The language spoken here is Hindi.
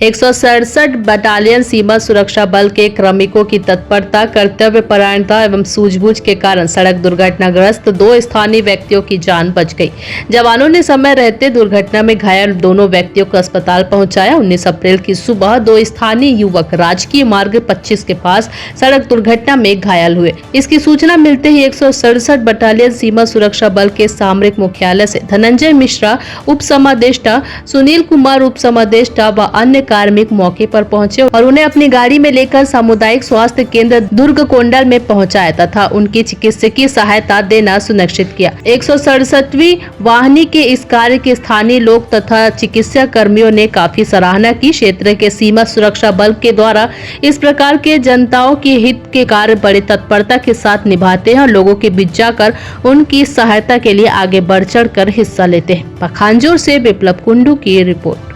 167 बटालियन सीमा सुरक्षा बल के क्रमिकों की तत्परता, कर्तव्य परायणता एवं सूझबूझ के कारण सड़क दुर्घटनाग्रस्त 2 स्थानीय व्यक्तियों की जान बच गई। जवानों ने समय रहते दुर्घटना में घायल दोनों व्यक्तियों को अस्पताल पहुंचाया। 19 अप्रैल की सुबह 2 स्थानीय युवक राजकीय मार्ग 25 के पास सड़क दुर्घटना में घायल हुए। इसकी सूचना मिलते ही 167 बटालियन सीमा सुरक्षा बल के सामरिक मुख्यालय से धनंजय मिश्रा उप समादेष्टा, सुनील कुमार उप समादेष्टा व अन्य कार्मिक मौके पर पहुंचे और उन्हें अपनी गाड़ी में लेकर सामुदायिक स्वास्थ्य केंद्र दुर्ग कोंडल में पहुंचाया तथा उनकी चिकित्सकीय सहायता देना सुनिश्चित किया। 167वीं वाहिनी के इस कार्य के स्थानीय लोग तथा चिकित्सा कर्मियों ने काफी सराहना की। क्षेत्र के सीमा सुरक्षा बल के द्वारा इस प्रकार के जनताओं के हित के कार्य बड़ी तत्परता के साथ निभाते हैं और लोगों के बीच जाकर उनकी सहायता के लिए आगे बढ़ चढ़ कर हिस्सा लेते हैं। पखांजूर से विप्लव कुंडू की रिपोर्ट।